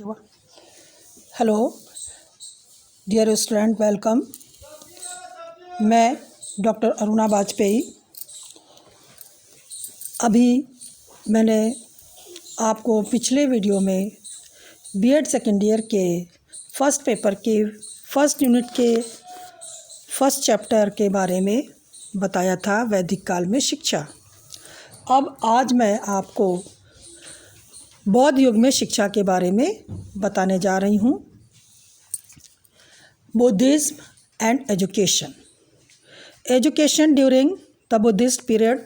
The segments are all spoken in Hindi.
Hello dear student, welcome. मैं डॉक्टर अरुणा वाजपेयी। अभी मैंने आपको पिछले वीडियो में बीएड सेकेंड ईयर के फर्स्ट पेपर के फर्स्ट यूनिट के फर्स्ट चैप्टर के बारे में बताया था, वैदिक काल में शिक्षा। अब आज मैं आपको बौद्ध युग में शिक्षा के बारे में बताने जा रही हूँ। Buddhism and education during the Buddhist period.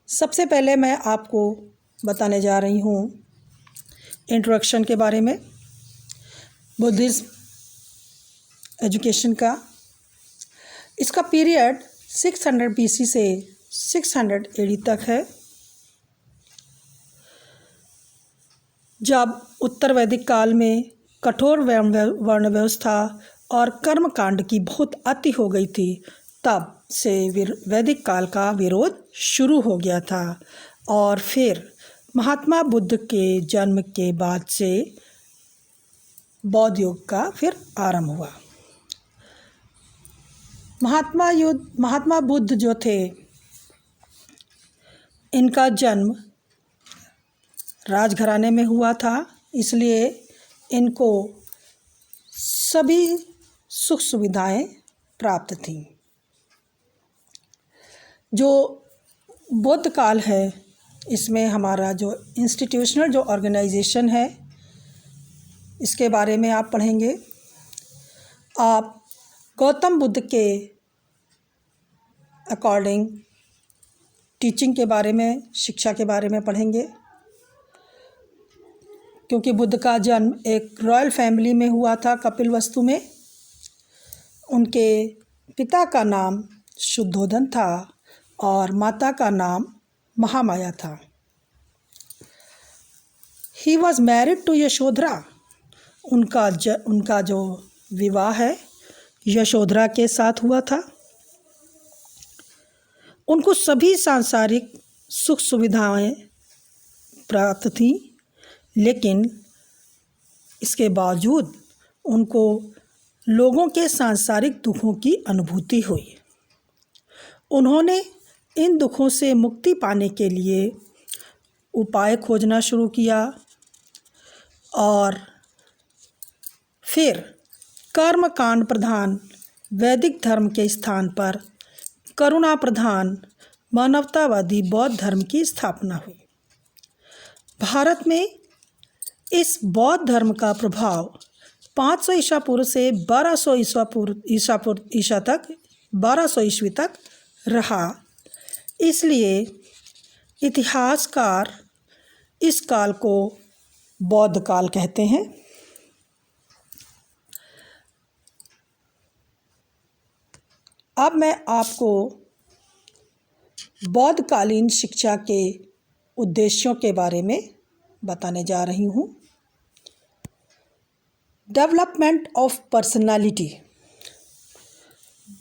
सबसे पहले मैं आपको बताने जा रही हूँ इंट्रोडक्शन के बारे में बुद्धिज्म एजुकेशन का। इसका पीरियड 600 BC से 600 AD तक है, जब उत्तर वैदिक काल में कठोर वर्ण व्यवस्था और कर्मकांड की बहुत अति हो गई थी, तब से वैदिक काल का विरोध शुरू हो गया था। और फिर महात्मा बुद्ध के जन्म के बाद से बौद्ध युग का फिर आरंभ हुआ। महात्मा बुद्ध जो थे, इनका जन्म राजघराने में हुआ था, इसलिए इनको सभी सुख सुविधाएं प्राप्त थीं। जो बौद्ध काल है, इसमें हमारा जो इंस्टीट्यूशनल जो ऑर्गेनाइजेशन है, इसके बारे में आप पढ़ेंगे। आप गौतम बुद्ध के अकॉर्डिंग टीचिंग के बारे में, शिक्षा के बारे में पढ़ेंगे, क्योंकि बुद्ध का जन्म एक रॉयल फैमिली में हुआ था, कपिलवस्तु में। उनके पिता का नाम शुद्धोधन था और माता का नाम महामाया था। He was married to Yashodhara. उनका जो विवाह है यशोधरा के साथ हुआ था। उनको सभी सांसारिक सुख सुविधाएं प्राप्त थीं, लेकिन इसके बावजूद उनको लोगों के सांसारिक दुखों की अनुभूति हुई। उन्होंने इन दुखों से मुक्ति पाने के लिए उपाय खोजना शुरू किया और फिर कर्मकांड प्रधान वैदिक धर्म के स्थान पर करुणा प्रधान मानवतावादी बौद्ध धर्म की स्थापना हुई। भारत में इस बौद्ध धर्म का प्रभाव 500 ईसा पूर्व से 1200 ईस्वी तक रहा। इसलिए इतिहासकार इस काल को बौद्ध काल कहते हैं। अब मैं आपको बौद्धकालीन शिक्षा के उद्देश्यों के बारे में बताने जा रही हूँ। Development of personality.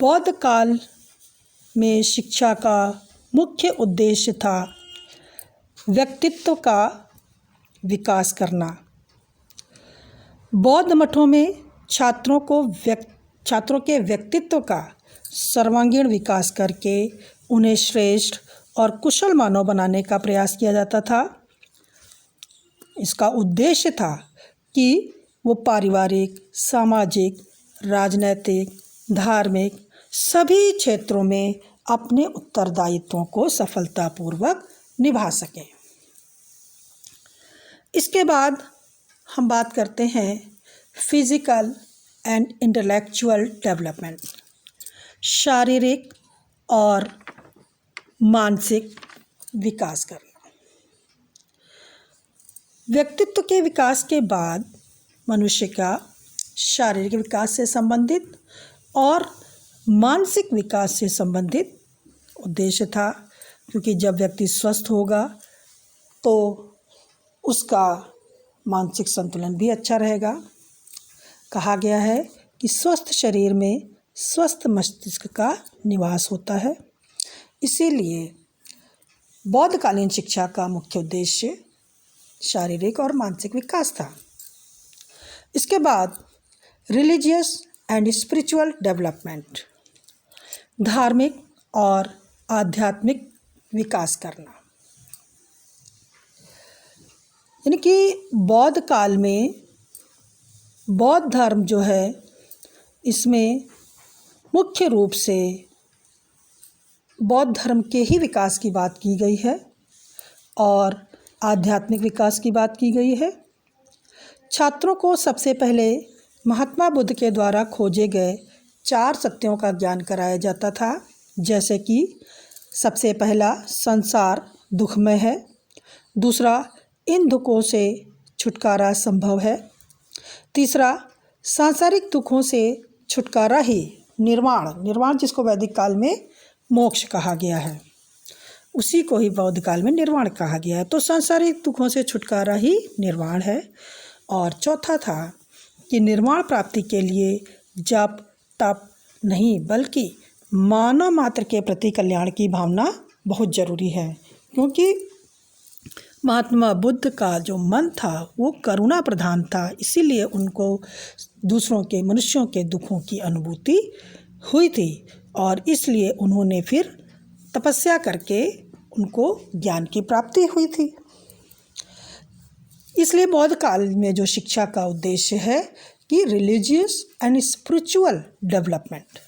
बौद्ध काल में शिक्षा का मुख्य उद्देश्य था व्यक्तित्व का विकास करना। बौद्ध मठों में छात्रों के व्यक्तित्व का सर्वांगीण विकास करके उन्हें श्रेष्ठ और कुशल मानव बनाने का प्रयास किया जाता था। इसका उद्देश्य था कि वो पारिवारिक, सामाजिक, राजनैतिक, धार्मिक सभी क्षेत्रों में अपने उत्तरदायित्वों को सफलतापूर्वक निभा सकें। इसके बाद हम बात करते हैं फिजिकल एंड इंटेलेक्चुअल डेवलपमेंट। शारीरिक और मानसिक विकास करना। व्यक्तित्व के विकास के बाद मनुष्य का शारीरिक विकास से संबंधित और मानसिक विकास से संबंधित उद्देश्य था, क्योंकि जब व्यक्ति स्वस्थ होगा तो उसका मानसिक संतुलन भी अच्छा रहेगा। कहा गया है कि स्वस्थ शरीर में स्वस्थ मस्तिष्क का निवास होता है। इसीलिए बौद्धकालीन शिक्षा का मुख्य उद्देश्य शारीरिक और मानसिक विकास था। इसके बाद रिलीजियस एंड स्पिरिचुअल डेवलपमेंट, धार्मिक और आध्यात्मिक विकास करना। यानी कि बौद्ध काल में बौद्ध धर्म जो है इसमें मुख्य रूप से बौद्ध धर्म के ही विकास की बात की गई है और आध्यात्मिक विकास की बात की गई है। छात्रों को सबसे पहले महात्मा बुद्ध के द्वारा खोजे गए 4 सत्यों का ज्ञान कराया जाता था, जैसे कि सबसे पहला संसार दुखमय है, दूसरा इन दुखों से छुटकारा संभव है, तीसरा सांसारिक दुखों से छुटकारा ही निर्वाण जिसको वैदिक काल में मोक्ष कहा गया है, उसी को ही बौद्ध काल में निर्वाण कहा गया है। तो सांसारिक दुखों से छुटकारा ही निर्वाण है। और चौथा था कि निर्वाण प्राप्ति के लिए जप तप नहीं बल्कि मानव मात्र के प्रति कल्याण की भावना बहुत ज़रूरी है, क्योंकि महात्मा बुद्ध का जो मन था वो करुणा प्रधान था, इसीलिए उनको दूसरों के मनुष्यों के दुखों की अनुभूति हुई थी और इसलिए उन्होंने फिर तपस्या करके उनको ज्ञान की प्राप्ति हुई थी। इसलिए बौद्ध काल में जो शिक्षा का उद्देश्य है कि रिलीजियस एंड स्पिरिचुअल डेवलपमेंट।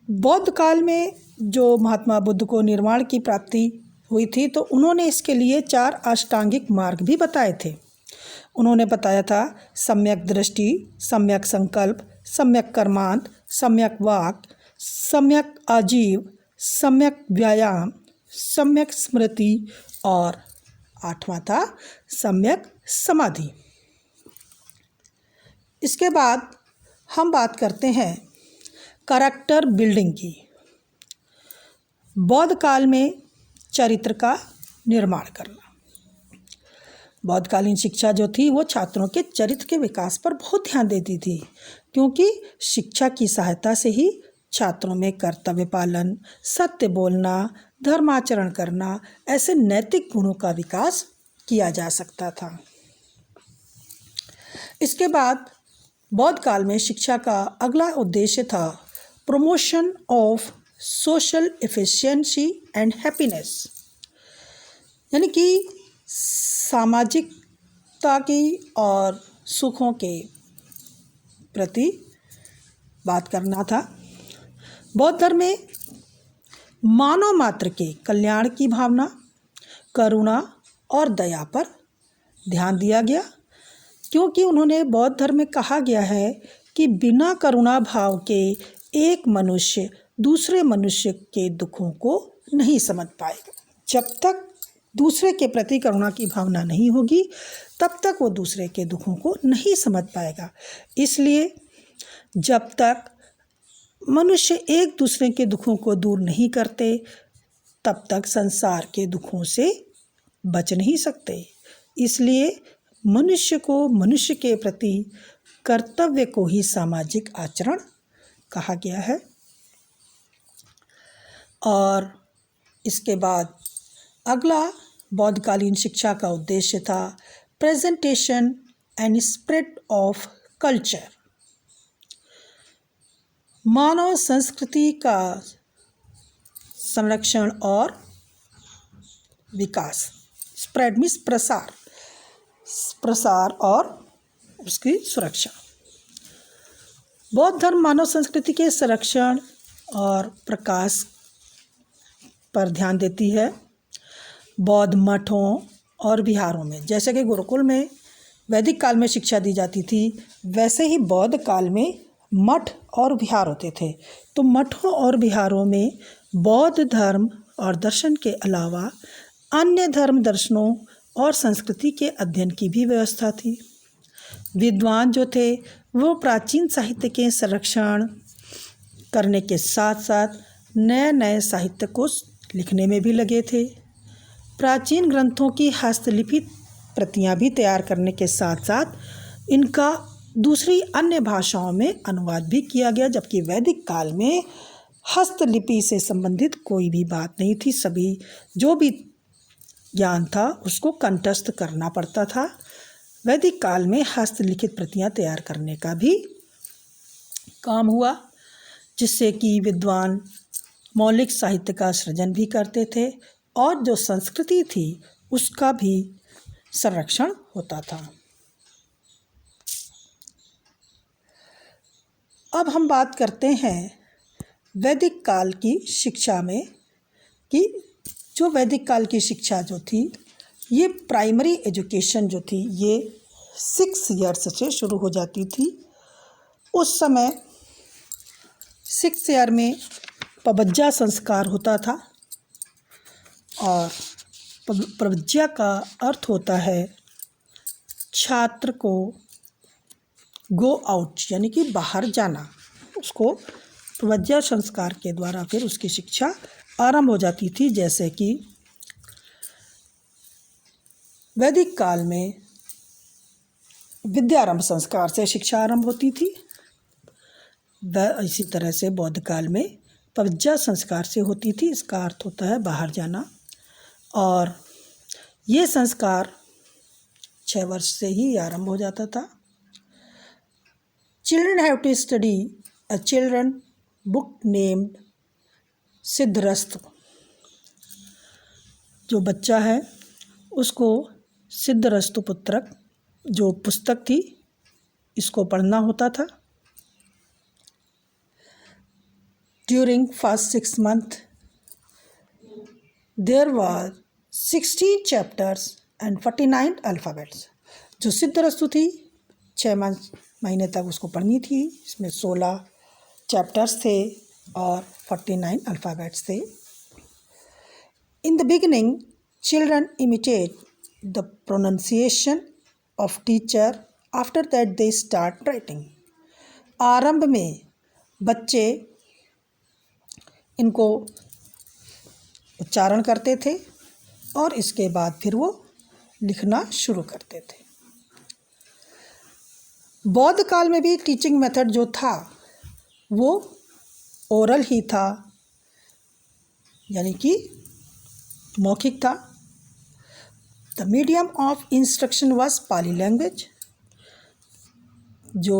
बौद्ध काल में जो महात्मा बुद्ध को निर्वाण की प्राप्ति हुई थी तो उन्होंने इसके लिए 4 अष्टांगिक मार्ग भी बताए थे। उन्होंने बताया था सम्यक दृष्टि, सम्यक संकल्प, सम्यक कर्मांत, सम्यक वाक, सम्यक आजीव, सम्यक व्यायाम, सम्यक स्मृति और 8वां था सम्यक समाधि। इसके बाद हम बात करते हैं कैरेक्टर बिल्डिंग की। बौद्ध काल में चरित्र का निर्माण करना। बौद्धकालीन शिक्षा जो थी वो छात्रों के चरित्र के विकास पर बहुत ध्यान देती थी, क्योंकि शिक्षा की सहायता से ही छात्रों में कर्तव्य पालन, सत्य बोलना, धर्माचरण करना, ऐसे नैतिक गुणों का विकास किया जा सकता था। इसके बाद बौद्ध काल में शिक्षा का अगला उद्देश्य था promotion of social efficiency and happiness, यानी कि सामाजिकता की और सुखों के प्रति बात करना था। बौद्ध धर्म में मानव मात्र के कल्याण की भावना, करुणा और दया पर ध्यान दिया गया, क्योंकि उन्होंने बौद्ध धर्म में कहा गया है कि बिना करुणा भाव के एक मनुष्य दूसरे मनुष्य के दुखों को नहीं समझ पाएगा। जब तक दूसरे के प्रति करुणा की भावना नहीं होगी तब तक वो दूसरे के दुखों को नहीं समझ पाएगा। इसलिए जब तक मनुष्य एक दूसरे के दुखों को दूर नहीं करते तब तक संसार के दुखों से बच नहीं सकते। इसलिए मनुष्य को मनुष्य के प्रति कर्तव्य को ही सामाजिक आचरण कहा गया है। और इसके बाद अगला बौद्धकालीन शिक्षा का उद्देश्य था presentation and spread of culture, मानव संस्कृति का संरक्षण और विकास। स्प्रेड मीन्स प्रसार और उसकी सुरक्षा। बौद्ध धर्म मानव संस्कृति के संरक्षण और प्रकाश पर ध्यान देती है। बौद्ध मठों और विहारों में, जैसे कि गुरुकुल में वैदिक काल में शिक्षा दी जाती थी, वैसे ही बौद्ध काल में मठ और विहार होते थे। तो मठों और विहारों में बौद्ध धर्म और दर्शन के अलावा अन्य धर्म दर्शनों और संस्कृति के अध्ययन की भी व्यवस्था थी। विद्वान जो थे वो प्राचीन साहित्य के संरक्षण करने के साथ साथ नए नए साहित्य को लिखने में भी लगे थे। प्राचीन ग्रंथों की हस्तलिखित प्रतियां भी तैयार करने के साथ साथ इनका दूसरी अन्य भाषाओं में अनुवाद भी किया गया, जबकि वैदिक काल में हस्तलिपि से संबंधित कोई भी बात नहीं थी। सभी जो भी ज्ञान था उसको कंठस्थ करना पड़ता था। वैदिक काल में हस्तलिखित प्रतियां तैयार करने का भी काम हुआ, जिससे कि विद्वान मौलिक साहित्य का सृजन भी करते थे और जो संस्कृति थी उसका भी संरक्षण होता था। अब हम बात करते हैं वैदिक काल की शिक्षा में कि जो वैदिक काल की शिक्षा जो थी, ये प्राइमरी एजुकेशन जो थी ये 6 ईयर्स से शुरू हो जाती थी। उस समय 6 ईयर में पबज्जा संस्कार होता था और पबज्जा का अर्थ होता है छात्र को गो आउट यानी कि बाहर जाना। उसको पबज्जा संस्कार के द्वारा फिर उसकी शिक्षा आरंभ हो जाती थी। जैसे कि वैदिक काल में विद्यारंभ संस्कार से शिक्षा आरंभ होती थी, इसी तरह से बौद्ध काल में पबज्जा संस्कार से होती थी। इसका अर्थ होता है बाहर जाना, और ये संस्कार 6 वर्ष से ही आरंभ हो जाता था। Children have to study a children book named Siddharastu. जो बच्चा है उसको सिद्धरस्तु पुत्रक जो पुस्तक थी इसको पढ़ना होता था। During first 6 months, there were 16 chapters and 49 alphabets. जो सिद्धरस्तु थी 6 महीने तक उसको पढ़नी थी। इसमें 16 चैप्टर्स थे और 49 अल्फ़ाबेट्स थे। In the beginning, children imitate the pronunciation of teacher. After that, they start writing. आरंभ में बच्चे इनको उच्चारण करते थे और इसके बाद फिर वो लिखना शुरू करते थे। बौद्ध काल में भी टीचिंग मेथड जो था वो ओरल ही था, यानी कि मौखिक था। The medium of instruction was Pali language. जो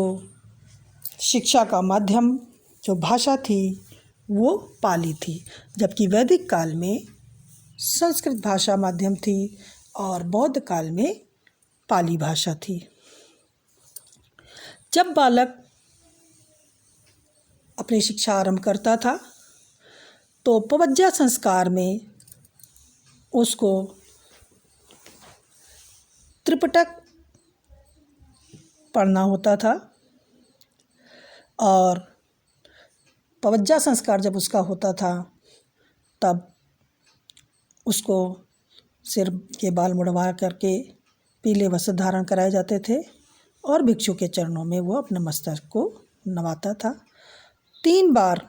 शिक्षा का माध्यम जो भाषा थी वो पाली थी, जबकि वैदिक काल में संस्कृत भाषा माध्यम थी और बौद्ध काल में पाली भाषा थी। जब बालक अपनी शिक्षा आरंभ करता था तो पबज्जा संस्कार में उसको त्रिपिटक पढ़ना होता था, और पबज्जा संस्कार जब उसका होता था तब उसको सिर के बाल मुड़वा करके पीले वस्त्र धारण कराए जाते थे और भिक्षु के चरणों में वो अपने मस्तक को नवाता था। 3 बार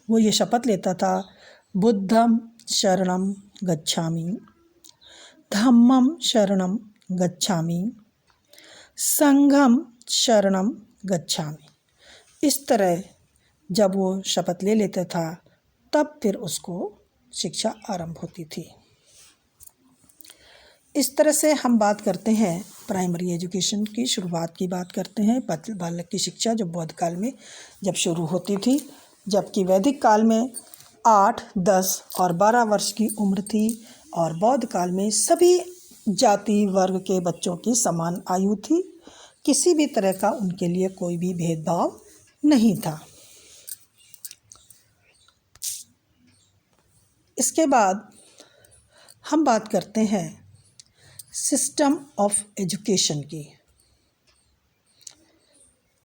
वो ये शपथ लेता था, बुद्धं शरणं गच्छामि, धम्मं शरणं गच्छामि, संघं शरणं गच्छामि। इस तरह जब वो शपथ ले लेता था तब फिर उसको शिक्षा आरंभ होती थी। इस तरह से हम बात करते हैं प्राइमरी एजुकेशन की शुरुआत की बात करते हैं। बालक की शिक्षा जो बौद्ध काल में जब शुरू होती थी, जबकि वैदिक काल में 8, 10 और 12 वर्ष की उम्र थी, और बौद्ध काल में सभी जाति वर्ग के बच्चों की समान आयु थी। किसी भी तरह का उनके लिए कोई भी भेदभाव नहीं था। इसके बाद हम बात करते हैं सिस्टम ऑफ एजुकेशन की।